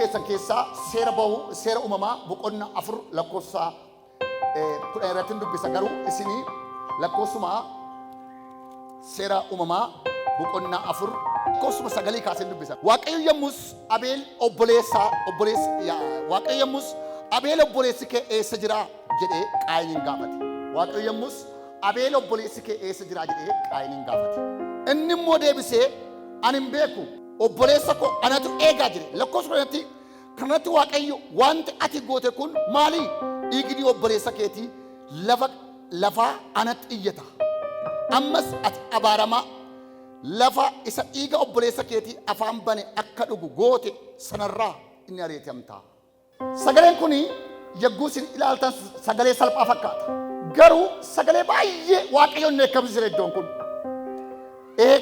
keessan keessaa seera bahu seera uumamaa boqonnaa 4 lakkoofsa 10 irratti dubbisa garuu isinii lakkoofsuma seera uumamaa boqonnaa 4 lakkoofsuma 9 kaasee dubbisa. Waaqayyo yommus Abeel obboleessi kee eessa jira jedhee Qaayiniin gaafate. Waaqayyo yommus Abeel obboleessi kee eessa jira jedhee Qaayiniin gaafate. Inni immoo deebisee ani hin beeku obboleessa koo anatu eegaa jire. Lakkoofsa kanatti Waaqayyo wanti ati goote kun maali? Dhiigni obboleessa keetii lafa anatti iyyata. Ammas ati abaaramaa lafa isa dhiiga obboleessa keetii afaan bane akka dhugu goote sanarraa inni ari'atamta. Sagaleen kun yagguu isin ilaaltan sagalee salphaa fakkaata. Garuu sagalee baay'ee Waaqayyoon neekamsiisa iddoon kun.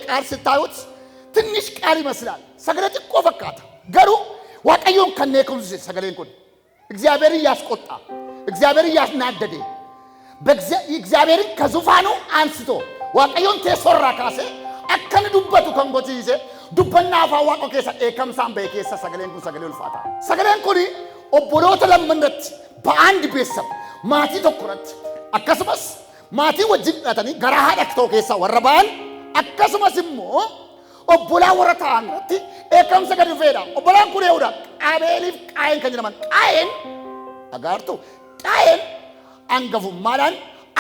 ቃል ስታዩት ትንሽ ቃል ይመስላል። ሰገሌ ጥቆ ፈካታ ገሩ ዋቀዮን ከነከም ሰገሌን ኩን እግዚአብሔርን ያስቆጣ እግዚአብሔርን ያስናደደ እግዚአብሔርን ከዙፋኑ አንስቶ ዋቀዮን ተሰራ ካሰ አከን ዱበቱ ከንጎቲ ይዘ ዱበና አፋዋቆ ከሰ ኤከምሳን በከሰ ሰገሌን ኩን ሰገሌ ልፋታ ሰገሌን ኩን ኦቦሎተ ለምንነት በአንድ ቤተሰብ ማቲ ተኩረት አከስመስ ማቲ ወጅጣተኒ ገራሃ ደክቶ ከሰ ወረባን akkasumas immoo obbolaa warra ta'anitti eekamsa gadi dhufeedha. Obbolaan kun eewudha. Abeeliif Qaayin kan jedhaman. Qaayin agartu Qaayin hangafummaadhaan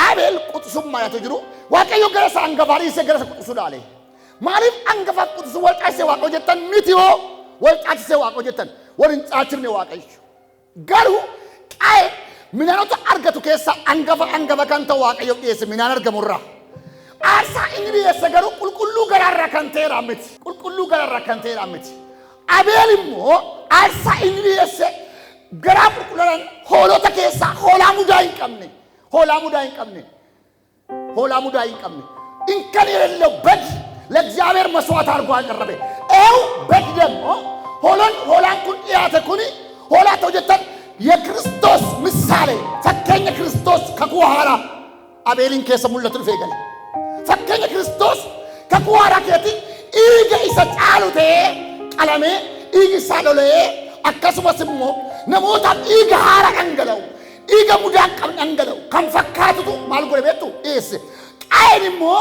Abeel quxisummaadhaatu jiru. Waaqayyo gara isa hangafaadhiisee gara isa quxisu dhaale. Maaliif hangafaaf quxisu wal caasisee Waaqa hojjettan miti hoo wal caasisee Waaqa hojjettan wal hin caachifne Waaqayyo. Garuu Qaayin midhaanota argatu keessa hangafa kan ta'u Waaqayyoof dhiyeesse midhaan argamurraa. Asa inni essa garu qulqulluu gararra kan teera miti qulqulluu gararra kan teera miti Abeel immoo asa inni essa gara qulqullan hoolota keessa hoolaa mudaa hin qabne inkan የሌለው በግ ለእግዚአብሔር መስዋዕት አድርጎ አቀረበ። ኤው በግ ደግሞ ሆላን ኩን ያተ ኩኒ ሆላ ተወጀተን የክርስቶስ ምሳሌ ፈከኛ ክርስቶስ ከኩሃራ አቤልን ከሰሙለት ፈገለ fakkeenya Kiristoos kakuu haaraa keetii dhiiga isa caalute qalamee dhiigi isaa lolee akkasumas immoo namootaaf dhiiga haaraa dhangala'u dhiiga mudaa qabne dhangala'u kan fakkaatutu maal godhe beektu dhiyeesse. Qaayin immoo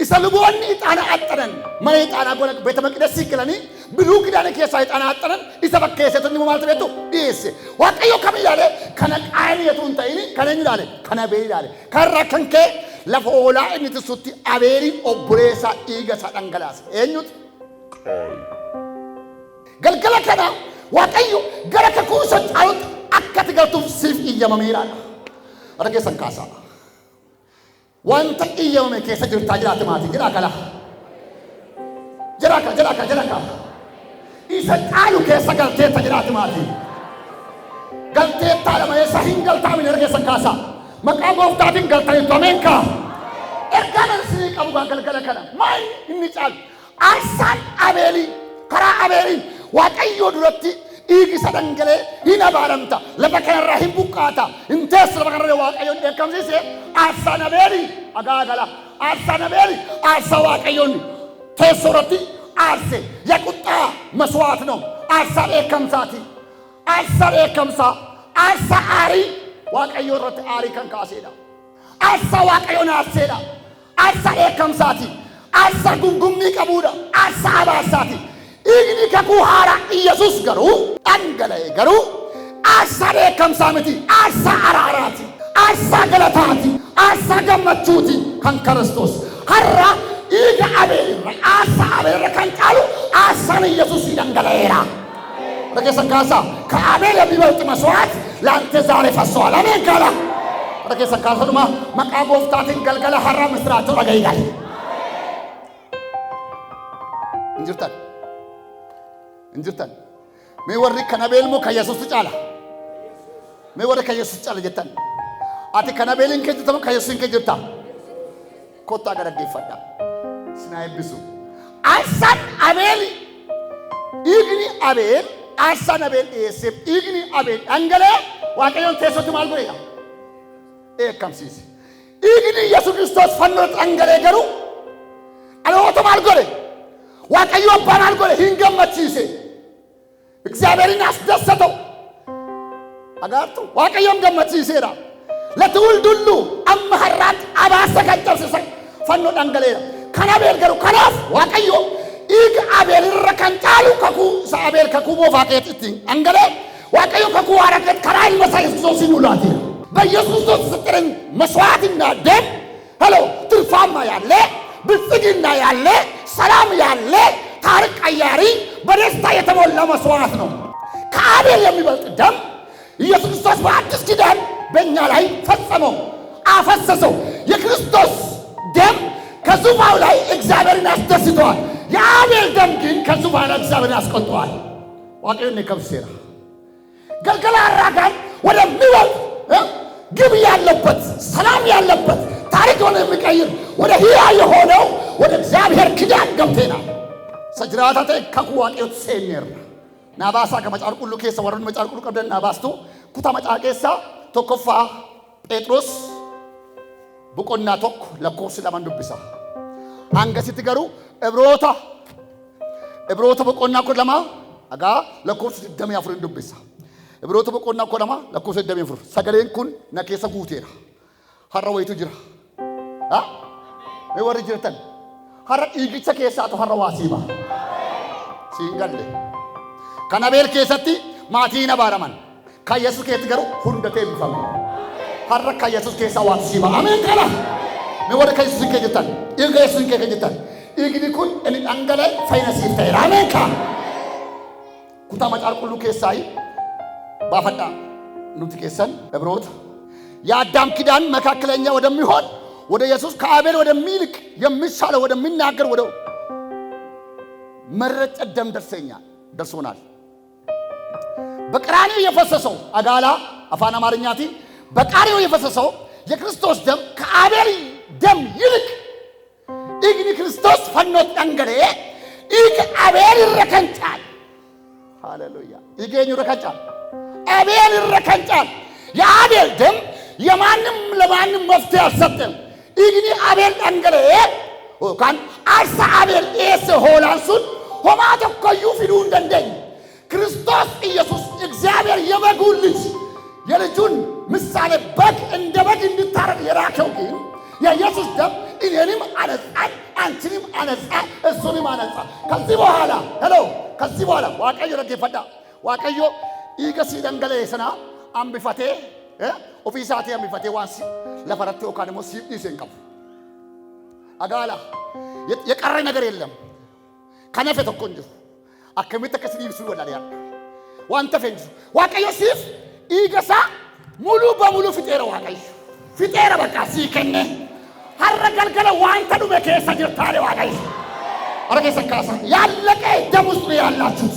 isa luboonni ixaana axxanan mana ixaanaa godha beeta maqdasii galanii biluu kidaana keessaa ixaana axxanan isa fakkeessetu inni maaltu beektu dhiyeesse. Waaqayyo kam ilaale kana Qaayin yetu hin ta'ini kana eenyu ilaale kana Abeel ilaale karra kan kee lafa hoolaa inni tisutti Abeeliin obboleessa dhiiga isaa dhangalaase eenyuti? Galgala kana Waaqayyo gara kakuu isa caalutti akka ati galtuuf siif iyyamameeraadha. Harka keessan kaasaa. Wanta iyyamame keessa jirtaa jiraate maatii jira kala. Jira. Isa caalu keessa galteetta jiraate maatii. Galteettaa lama eessa hin galtaamin harka keessan kaasaa. Maqaa gooftaatiin galtaniitu ameenkaa. Ergamaan isinii qabu galgala kana maal inni caalu aarsaan Abeelii karaa Abeeliin Waaqayyoo duratti dhiigi isa dhangalee hin abaaramta lafa kanarraa hin buqqaata hin teessu lafa kanarraa Waaqayyoon dheekkamsiise aarsaan Abeelii agaagala aarsaan Abeelii aarsaa Waaqayyoon teessoo irratti aarse yaquxxaa maswaat ነው aarsaa dheekkamsaati aarsaa dheekkamsaa aarsaa aarii Waaqayyoo irratti aarii kan kaaseedha. Asa Waaqayyoon aarseedha. Asa dheekkamsaati. Asa gungumnii qabuudha. Asa abaasaati. Dhiigni kakuu haaraa Iyesuus garuu dhangala'e garuu asa dheekkamsaa miti. Asa araaraati. Asa galataati. Asa gammachuuti kan Kiristoos. Har'a dhiiga Abeelirra asa Abeelirra kan caalu asaan Iyesuus dhangala'eera. Dhageessan kaasaa ka Abeel የሚበልጥ መስዋዕት ለአንተ ዛሬ ፈሷል። አሜን ካላ Rakeessa kaasuma maqaa gooftaatiin galgala har'a misraachuu dhaga'iidhaan. Injirtan. Mee warri kan Abeel moo kan Yesuus caala? Mee warri kan Yesuus caala jettan? Ati kan Abeeliin kee jirta moo kan Yesuusiin kee jirta? Kottaa dhaggeeffadhaa. Sinaa eebbisu. Aarsaan Abeeli dhiigni Abeel aarsaan Abeel dhiyeesseef dhiigni Abeel dhangalee Waaqayyoon teessootti maal godheedha? Eekkamsiise. Dhiigni Yesuus Kiristoos fannootti dhangalee garuu dhaloota maal godhe? Waaqayyo abbaa maal godhe? Hin gammachiise. እግዚአብሔርን አስደሰተው። አጋርቱ waaqayyoon gammachiiseera. ለትውልድ ሁሉ አማራጭ አባሰ ከጨብሰ ፈኖ ዳንገሌራ ከና ቤል ገሩ ከናፍ waaqayyo ኢግ አቤል ረከንጫሉ ከኩ ሳቤል ከኩ ቦፋቄት እቲ አንገለ waaqayyo ከኩ አረከት ከራይል መሳይ ክርስቶስ ይኑላቲ በኢየሱስ ክርስቶስ ስጥርን መስዋዕትና ደም ሄሎ ትርፋማ ያለ ብጽግና ያለ ሰላም ያለ ታሪክ ቀያሪ በደስታ የተሞላ መስዋዕት ነው። ከአቤል የሚበልጥ ደም ኢየሱስ ክርስቶስ በአዲስ ኪዳን በእኛ ላይ ፈጸመው፣ አፈሰሰው። የክርስቶስ ደም ከዙፋኑ ላይ እግዚአብሔርን አስደስተዋል። የአቤል ደም ግን ከዙፋኑ ላይ እግዚአብሔርን አስቆጥቷል። ዋቀዩን ከብሴራ ገልገላ አራጋን ወደሚበልጥ ግብ ያለበት ሰላም ያለበት ታሪክ ሆነ የሚቀይር ወደ ሕያው የሆነው ወደ እግዚአብሔር ኪዳን ገብተናል። ሰጅራታተ ከኩ ዋቀዩት ሴኔር ናባሳ ከመጫር ሁሉ ከሰ ወረን መጫር ሁሉ ቀደና ናባስቱ ኩታ መጫር ከሳ ቶኮፋ ጴጥሮስ ቡቆና ቶክ ለኮስ ለማን ዱብሳ አንገሲት ገሩ እብሮታ ቡቆና ኮ ለማ አጋ ለኮስ ደም ያፍሩ ዱብሳ እብሮታ ቡቆና ኮ ለማ ለኮስ ደም ያፍሩ ሰገሌን ኩን ነከሰ ጉቴራ ሀራ ወይቱ ጅራ ወር ጅርተን ሀራ ኢግቸ ከሳቱ ሀራ ዋሲባ ሲንገለ ከናቤል ከሰቲ ማቲና ባራማን ከኢየሱስ ከት ገሩ ሁንደቴ ቢፈም ሀራ ከኢየሱስ ከሳ ዋሲባ አሜን ካላ ወደ ከኢየሱስ ከጀታን ኢየሱስ ከጀታን ኢግዲ ኩን እን አንገለ ፋይናንስ ይፍታይራ አሜን ካ ኩታ መጫር ሁሉ ከሳይ ባፈዳ ኑት ከሰን እብሮት የአዳም ኪዳን መካከለኛ ወደሚሆን ወደ ኢየሱስ ከአቤል ወደሚልቅ የሚሻለው ወደሚናገር ወደ መረጨ ደም ደርሶናል። በቀራንዮ የፈሰሰው አጋላ አፋን አማርኛቲ በቀራንዮ የፈሰሰው የክርስቶስ ደም ከአቤል ደም ይልቅ ኢግኒ ክርስቶስ ፈኖት አንገለ ኢግ አቤል ይረከንጫል። ሃሌሉያ ኢገኙ ይረከንጫል። አቤል ይረከንጫል። የአቤል ደም የማንም ለማንም መፍትሄ አልሰጠም። ኢግኒ አቤል አንገለ ካን አርሳ አቤል ኤስ ሆላንሱን ሆማቶ ኮዩ ፊዱ እንደንደኝ ክርስቶስ ኢየሱስ እግዚአብሔር የበጉ ልጅ የልጁን ምሳሌ በግ እንደ በግ እንድታረድ የራከው ግን የኢየሱስ ደም እኔንም አነጻኝ አንቺንም አነጻ እሱንም አነጻ። ከዚህ በኋላ ዋቀዮ ለገፈዳ ዋቀዮ ኢገሲ ደንገለ ሰና አምቢፋቴ ኦፊሳቴ አምቢፋቴ ዋንሲ ለፈረቴ ወካደሞ ሲብዲሰን ቀፍ አጋላ የቀረ ነገር የለም። ከነፈ ተቆንጆ አከሚተ ከስዲ ይብሱ ወዳሊያ ዋንተ ፈንጅ ዋቀዮ ሲፍ ኢገሳ ሙሉ በሙሉ ፍጤረ ዋቀዮ ፍጤረ በቃ ሲከነ ሀረገልገለ ዋንተ ዱበ ከሰጀታለ ዋቀዮ አረገ ሰካሳ ያለቀ ደም ውስጥ ያላችሁ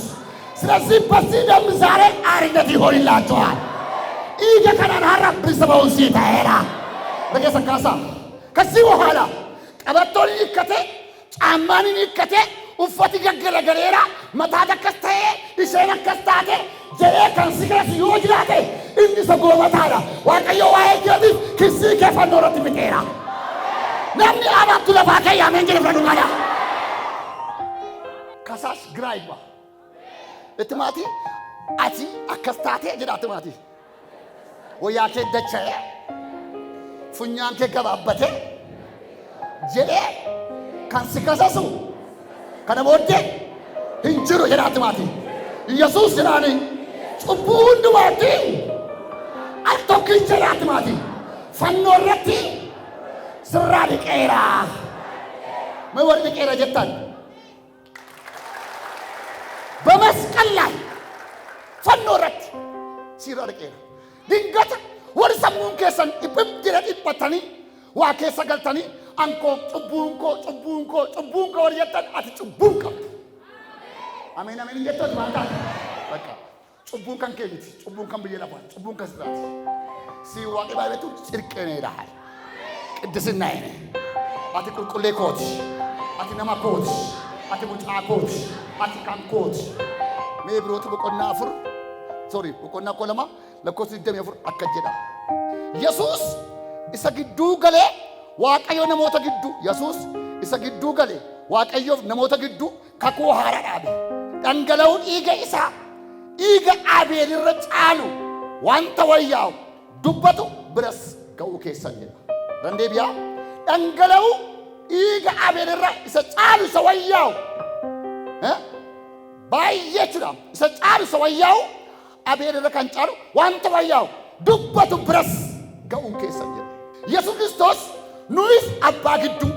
ስለዚህ በዚህ ደም ዛሬ አርነት ይሆንላችኋል። ኢገ ከናን ሀረብ ብሰበውን ሲታየራ አረገ ሰካሳ ከዚህ በኋላ ቀበቶን ይከተ ጫማንን ይከተ ኡፈት ገገለገሌራ መታደ ከስተየ ኢሴና ከስታተ ጀሬ ከንሲከስ ይወጅላተ እንዲ ሰጎመታራ ዋቀዮ ዋይከዲ ክሲ ከፈኖረት ቢቴራ ነምኒ አባቱ ለፋከ ያመንጀ ፍረዱማላ ከሳስ ግራይባ እትማቲ አቲ አከስታተ ጀዳትማቲ ወያከ ደቸ ፉኛንከ ገባበተ ጀሬ ከንሲከሰሱ ከነቦዴ እንጅሩ ጀዳትማቲ ኢየሱስ ጀዳኒ ጩቡ ሁንዱማቲ አልቶክን ጀዳትማቲ ፈኖረቲ ስራድ ቄራ መወርድ ቄራ ጀታን በመስቀል ላይ ፈኖረት ሲራድ ቄራ ድንገት ወር ሰሙን ከሰን ይብድረ ይፈተኒ ዋከሰ ገልተኒ አንኮ ጩቡንኮ ወርየተን አትጩቡንኮ አሜን አሜን ይየተት ማታ በቃ ጩቡንከን ከቢት ጩቡንከን በየላፋ ጩቡንከን ስራት ሲዋቂ ባይበቱ ጽድቅኔ ይላል ቅድስና ይኔ አቲ ቁልቁሌ ኮት አቲ ነማ ኮት አቲ ሙጫ ኮት አቲ ካን ኮት ሜብሮቱ በቆና አፍር በቆና ኮለማ ለኮት ደም ያፍር አከጀዳ ኢየሱስ ኢሰግዱ ገሌ ዋቀዮ ነሞተ ግዱ ኢየሱስ ኢሰግዱ ገሌ ዋቀዮ ነሞተ ግዱ ከኮ ሃራ ዳብ ደንገለው ኢገ ኢሳ dhiiga Abeelirra caalu wanta wayyaa'u dubbatu biras ga'uu keessan jedha. Dandeebiyaa dhangala'u dhiiga Abeelirra isa caalu isa wayyaa'u baay'ee jechuudha. Isa caalu isa wayyaa'u Abeelirra kan caalu wanta wayyaa'u dubbatu biras ga'uu keessan jedha. Yesuus Kiristoos nuyiif abbaa gidduu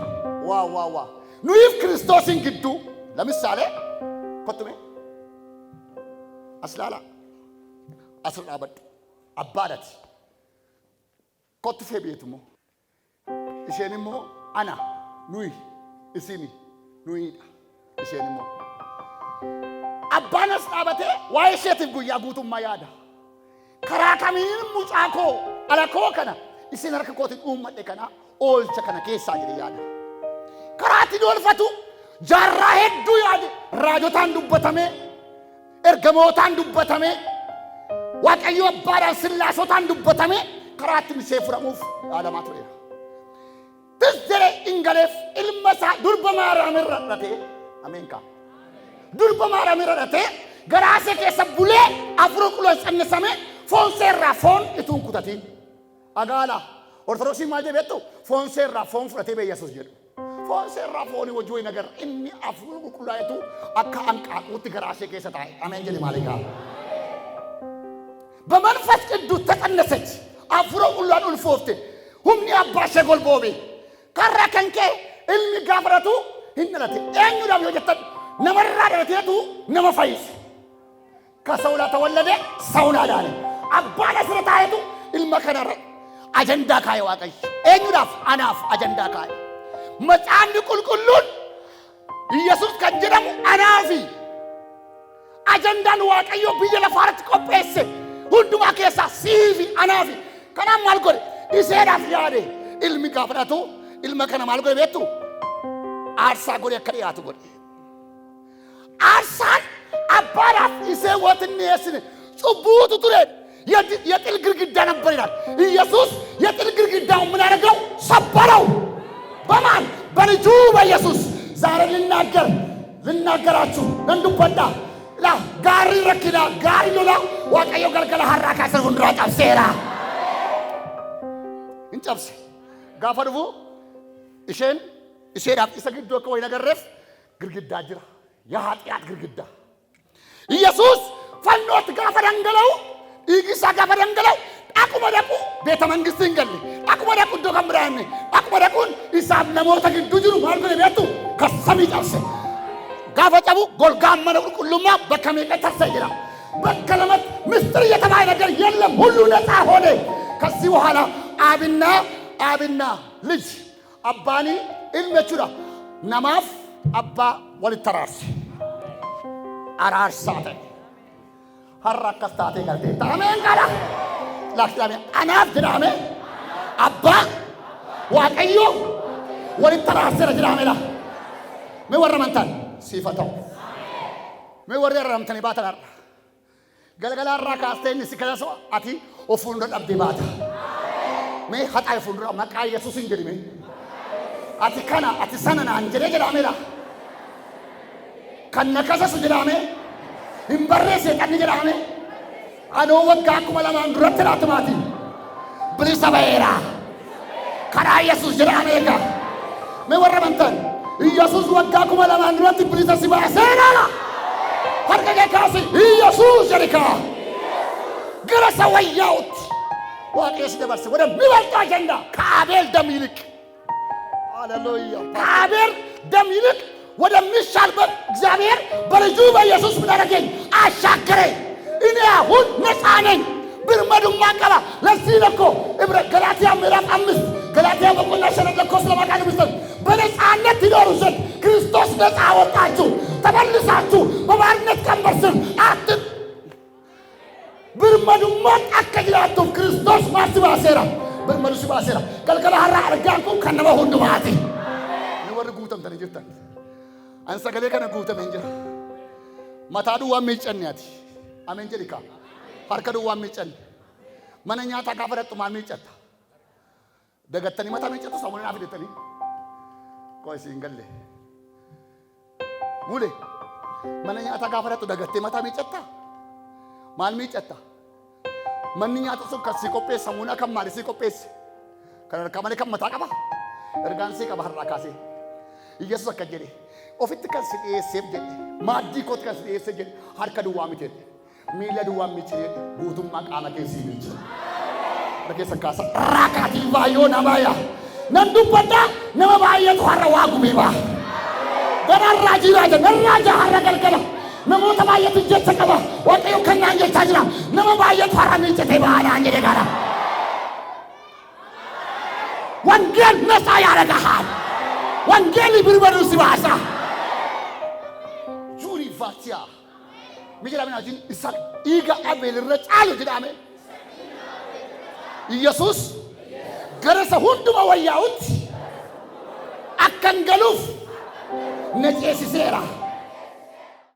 waa nuyiif Kiristoosin gidduu ለምሳሌ ኮትሜ አስላላ አስርና በድ አባዳት ኮትፌ ቤትሞ እሸንሞ አና ኑይ እስኒ ኑይ እሸንሞ አባናስ ጣበቴ ዋይሸት ጉያ ጉቱማ ያዳ ከራካሚን ሙጫኮ አላኮ ከና እስነርክ ኮት ኡመደ ከና ኦልቸ ከና ኬሳ ጅሪ ያዳ ከራቲ ዶልፈቱ ጃራ ሄዱ ያድ ራጆታን ዱበተሜ ergamootaan dubbatame waaqayyo abbaadhaan sillaasotaan dubbatame karaatti misee furamuuf yaadamaa tureera. Tisdere ingaleef ilma isaa durba maaraamirra dhatee ameenkaa durba maaraamirra dhatee garaasee keessa bulee afur quloo sannisame foon seerraa foon ituun kutatiin agaala ortodoksii maal jedheettu foon seerraa foon fudhatee bee Yesuus jedhu. Foon seerraa foonii wajjuu hin agar inni afur qulqullaayetu akka anqaaquutti garaasee keessa taa'e. Ameen jedhi maalikaa. በመንፈስ ቅዱስ ተቀነሰች afur qulqullaa'an ulfoofte humni abbaa ishee golboobee karra kan kee ilmi gaafatu hin dhalate eenyudhaaf yoo jettan namarraa dhalateetu nama fayyise. ከሰውላ ተወለደ ሰውን አዳነ አባን አስረ ታየቱ ilma kanarra ajandaa kaa'e waaqayyo eenyudhaaf anaaf ajandaa kaa'e. Macaanni qulqulluun Yesuus kan jedhamu anaafi ajandaan waaqayyo biyya lafaarratti qopheesse hundumaa keessaa siifi anaafi kanaan maal godhe iseedhaaf yaade ilmi gaafatu ilma kana maal godhe beektu aarsaa godhe akka dhiyaatu godhe. Aarsaan abbaadhaaf isee wootin dhiyeessine cubbuutu ture የጥል ግድግዳ ነበር ይላል ኢየሱስ። የጥል ግድግዳውን ምን አደረገው? ሰበረው። በማን? በልጁ በኢየሱስ። ዛሬ ልናገራችሁ እንዱበዳ ላ ጋሪ ረኪና ጋሪ ሎላ ዋቀዮ ገልገለ ሐራ ካሰር ሁንድራ ጣብሴራ እንጨብስ ጋፈርቡ እሼዳፍ ይሰግዶ ከወይ ነገረፍ ግድግዳ ጅራ የኃጢአት ግድግዳ ኢየሱስ ፈኖት ጋፈረንገለው ኢግሳ ጋፈረንገለው አቁመደቁ ቤተ መንግስት እንገል አቁመደቁ ዶከምራን አቁመደቁን ኢሳብ ለሞተ ግዱ ጅሩ ማልገለ ቤቱ ከሰሚ ጣብሴ ጋፈጨቡ ጎልጋመነ ቁልቁሉማ በከመቀ ተሰይራ በከለመት ምስጢር የተባለ ነገር የለም ሁሉ ነፃ ሆነ። ከዚህ በኋላ አብና ልጅ አባኒ ilmechuudha namaaf abbaa walitti araarse araarsaate har'a akkas taatee galtee taameen qala lakkifame anaaf jedhame abbaa waaqayyo walitti araarseera jedhamedha. Mee warra amantan siifa ta'u mee warra amantan baatan har'a galgala irraa kaastee inni si kadhasu ati of fuuldura dhabdee baata. Mee haxaa fuuldura maqaa Yesuusin jedhime ati kana ati sana naan jedhee jedhamedha. Kan nakasasu jedhame hin barreesse kan jedhame anoo waggaa akkuma lamaan duratti laatumaati bilisa ba'eera karaa Yesuus jedhame eega. Mee warra amantan Yesuus waggaa akkuma lamaan duratti bilisa si baaseera harka kee kaasi Yesuus jedhikaa gara sawayyaa'utti waaqayyo si dabarse wada mibaltu ajenda ከአቤል ደም ይልቅ ሃሌሉያ ከአቤል ደም ይልቅ ወደሚሻልበት እግዚአብሔር በልጁ በኢየሱስ ምን አደረገኝ? አሻገረኝ። እኔ አሁን ነፃ ነኝ። ብርመዱማ ቀባ ለዚህ እኮ ገላትያ ምዕራፍ 5 ገላትያ በቆና ሸነገኮ ስለማቃል ብስተን በነፃነት ይኖሩ ዘንድ ክርስቶስ ነፃ አወጣችሁ ተመልሳችሁ በባርነት ቀንበር ስር አትት ብርመዱማ አከጅላቱ ክርስቶስ ማስባሰራ ብርመዱ ሲባሰራ ገልገላ ሐራ አርጋንኩ ከነባ ሁንዱ ማቲ ይወር ጉተም ተነጅተን አንሰገሌ ከነ ጉተም እንጀ ማታዱ ዋሚጨንያቲ አሜን ጀሊካ harka duwwaa miiccan mana nyaataa gaafa dhaqxumaa miiccata dagattanii mataa miiccatu samuun naaf hidhatanii koo isiin galle mule mana nyaataa gaafa dhaqxu dagattee mataa miiccata Maal miicatta? Manni nyaata sun kan si qopheessa muuna kan maali si qopheesse? Kan harka malee kan mataa qaba. Ergaan si qaba har'aa kaasee. Yesus akka jedhe ofitti kan si dhiyeesseef jedhe maaddii kootti kan si dhiyeesseef jedhe harka duwwaa miti jedhe miila duwwaa miti jedhe guutummaa qaama keessii ni jira. Harka keessa kaasa raakaatii baay'oo nabaaya. Nan dubbaddaa nama baay'eetu har'a waa gubee ba'a. Ganarraa jiraa jedhe narraa jaharra galgala. Namoota baay'eetu jecha qaba. Waaqayyo kan naan jechaa jira. Nama baay'eetu har'a miicatee baadhaan jedhe gara. Wangeel nasaa yaadagahaan. Wangeli Birmadummaa si baasa. Juri fatia. Mijira mina jin isa iga Abel irra caalu jedhame. Yesus garasa hunduma wayyaa'utti akkan galuuf na ceesiseera.